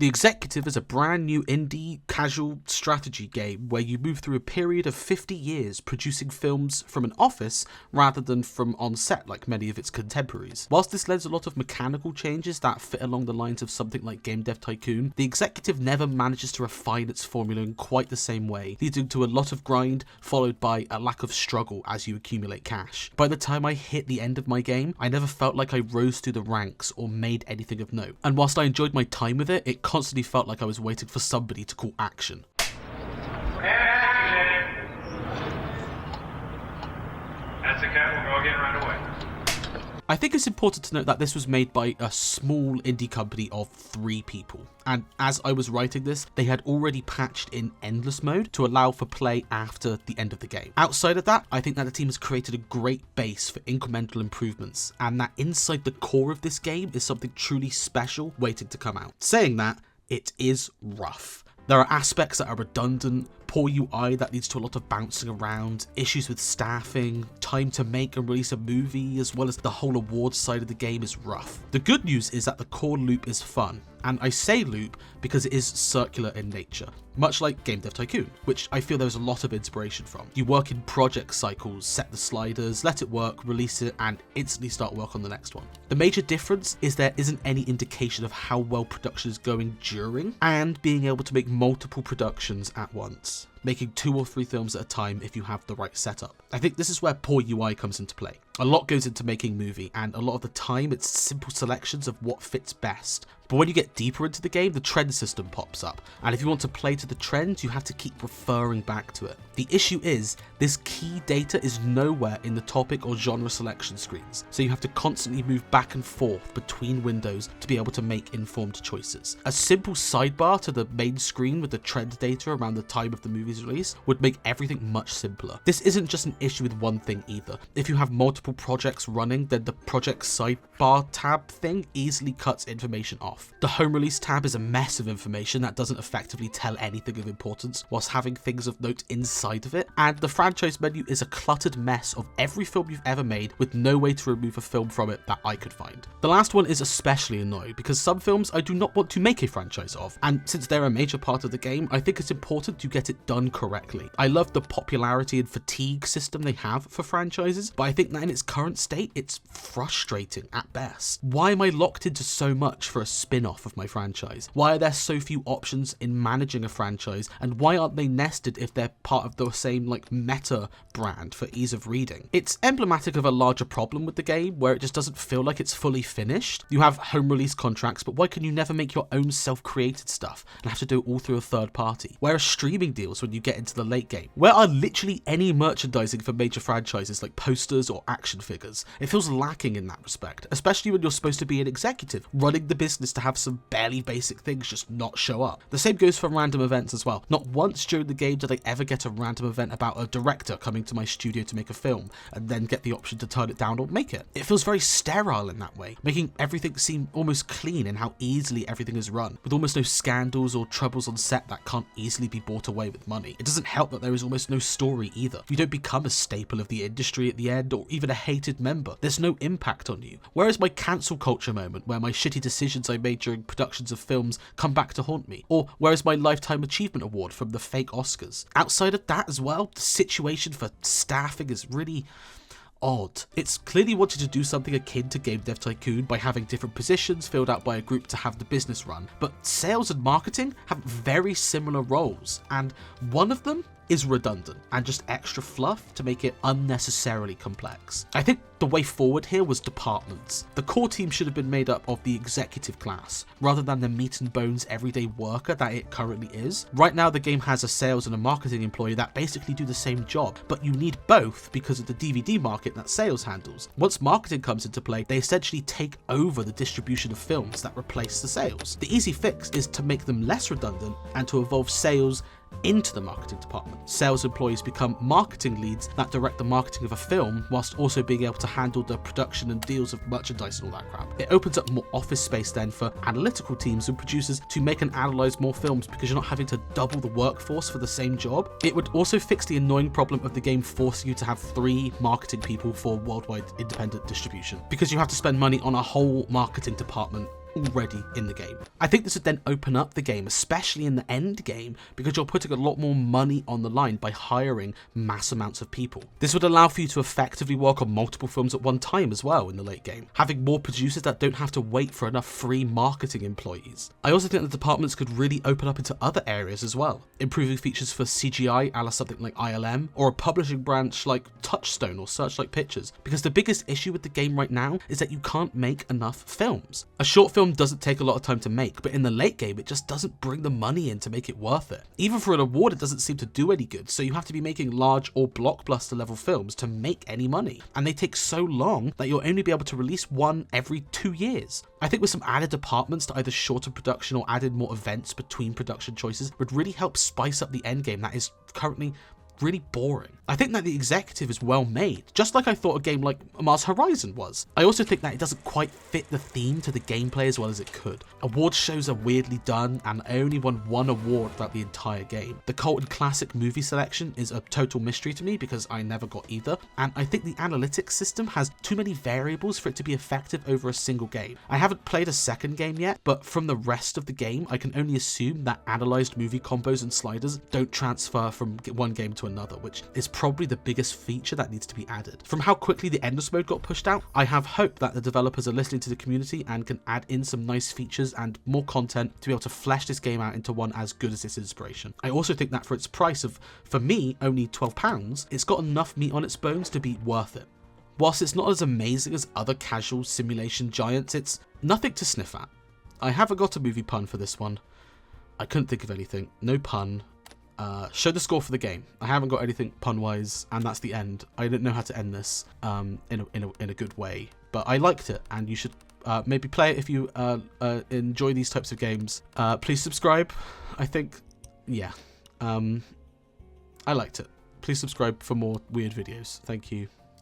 The Executive is a brand new indie casual strategy game where you move through a period of 50 years producing films from an office rather than from on set like many of its contemporaries. Whilst this lends a lot of mechanical changes that fit along the lines of something like Game Dev Tycoon, the Executive never manages to refine its formula in quite the same way, leading to a lot of grind followed by a lack of struggle as you accumulate cash. By the time I hit the end of my game, I never felt like I rose through the ranks or made anything of note. And whilst I enjoyed my time with it, it constantly felt like I was waiting for somebody to call action. That's a cat, we'll go again right away. I think it's important to note that this was made by a small indie company of 3 people, and as I was writing this, they had already patched in endless mode to allow for play after the end of the game. Outside of that, I think that the team has created a great base for incremental improvements, and that inside the core of this game is something truly special waiting to come out. Saying that, it is rough. There are aspects that are redundant, poor UI that leads to a lot of bouncing around, issues with staffing, time to make and release a movie, as well as the whole awards side of the game is rough. The good news is that the core loop is fun, and I say loop because it is circular in nature, much like Game Dev Tycoon, which I feel there's a lot of inspiration from. You work in project cycles, set the sliders, let it work, release it, and instantly start work on the next one. The major difference is there isn't any indication of how well production is going during, and being able to make multiple productions at once, making 2 or 3 films at a time if you have the right setup. I think this is where poor UI comes into play. A lot goes into making a movie, and a lot of the time it's simple selections of what fits best. But when you get deeper into the game, the trend system pops up, and if you want to play to the trends, you have to keep referring back to it. The issue is, this key data is nowhere in the topic or genre selection screens, so you have to constantly move back and forth between windows to be able to make informed choices. A simple sidebar to the main screen with the trend data around the time of the movie's release would make everything much simpler. This isn't just an issue with one thing either. If you have multiple projects running, then the project sidebar tab thing easily cuts information off. The home release tab is a mess of information that doesn't effectively tell anything of importance whilst having things of note inside of it, and the franchise menu is a cluttered mess of every film you've ever made with no way to remove a film from it that I could find. The last one is especially annoying because some films I do not want to make a franchise of, and since they're a major part of the game, I think it's important to get it done correctly. I love the popularity and fatigue system they have for franchises, but I think that in its current state, it's frustrating at best. Why am I locked into so much for a spin-off of my franchise? Why are there so few options in managing a franchise, and why aren't they nested if they're part of the same meta brand for ease of reading? It's emblematic of a larger problem with the game where it just doesn't feel like it's fully finished. You have home release contracts, but why can you never make your own self-created stuff and have to do it all through a third party? Where are streaming deals when you get into the late game? Where are literally any merchandising for major franchises like posters or action figures? It feels lacking in that respect, especially when you're supposed to be an executive running the business to have some barely basic things just not show up. The same goes for random events as well. Not once during the game did I ever get a random event about a director coming to my studio to make a film and then get the option to turn it down or make it. It feels very sterile in that way, making everything seem almost clean in how easily everything is run, with almost no scandals or troubles on set that can't easily be bought away with money. It doesn't help that there is almost no story either. You don't become a staple of the industry at the end or even a hated member. There's no impact on you. Whereas my cancel culture moment where my shitty decisions I made during productions of films come back to haunt me, or whereas my Lifetime Achievement Award from the fake Oscars. Outside of that as well, the situation for staffing is really odd. It's clearly wanted to do something akin to Game Dev Tycoon by having different positions filled out by a group to have the business run, but sales and marketing have very similar roles, and one of them is redundant and just extra fluff to make it unnecessarily complex. I think the way forward here was departments. The core team should have been made up of the executive class, rather than the meat and bones everyday worker that it currently is. Right now the game has a sales and a marketing employee that basically do the same job, but you need both because of the DVD market that sales handles. Once marketing comes into play, they essentially take over the distribution of films that replace the sales. The easy fix is to make them less redundant and to evolve sales into the marketing department. Sales employees become marketing leads that direct the marketing of a film whilst also being able to handle the production and deals of merchandise and all that crap. It opens up more office space then for analytical teams and producers to make and analyze more films because you're not having to double the workforce for the same job. It would also fix the annoying problem of the game forcing you to have 3 marketing people for worldwide independent distribution, because you have to spend money on a whole marketing department already in the game. I think this would then open up the game, especially in the end game, because you're putting a lot more money on the line by hiring mass amounts of people. This would allow for you to effectively work on multiple films at one time as well in the late game, having more producers that don't have to wait for enough free marketing employees. I also think the departments could really open up into other areas as well, improving features for CGI a la something like ILM, or a publishing branch like Touchstone or Searchlight Pictures, because the biggest issue with the game right now is that you can't make enough films. A short film doesn't take a lot of time to make, but in the late game it just doesn't bring the money in to make it worth it. Even for an award it doesn't seem to do any good, so you have to be making large or blockbuster level films to make any money, and they take so long that you'll only be able to release one every 2 years. I think with some added departments to either shorten production or added more events between production choices would really help spice up the endgame that is currently really boring. I think that the executive is well made, just like I thought a game like Mars Horizon was. I also think that it doesn't quite fit the theme to the gameplay as well as it could. Award shows are weirdly done, and I only won one award throughout the entire game. The cult and classic movie selection is a total mystery to me because I never got either, and I think the analytics system has too many variables for it to be effective over a single game. I haven't played a second game yet, but from the rest of the game, I can only assume that analyzed movie combos and sliders don't transfer from one game to another, which is probably the biggest feature that needs to be added. From how quickly the endless mode got pushed out, I have hope that the developers are listening to the community and can add in some nice features and more content to be able to flesh this game out into one as good as its inspiration. I also think that for its price of, for me, only £12, it's got enough meat on its bones to be worth it. Whilst it's not as amazing as other casual simulation giants, it's nothing to sniff at. I haven't got a movie pun for this one. I couldn't think of anything. No pun. Show the score for the game. I haven't got anything pun-wise, and that's the end. I didn't know how to end this in a good way, but I liked it, and you should maybe play it if you enjoy these types of games. Please subscribe. I think, yeah, I liked it. Please subscribe for more weird videos. Thank you.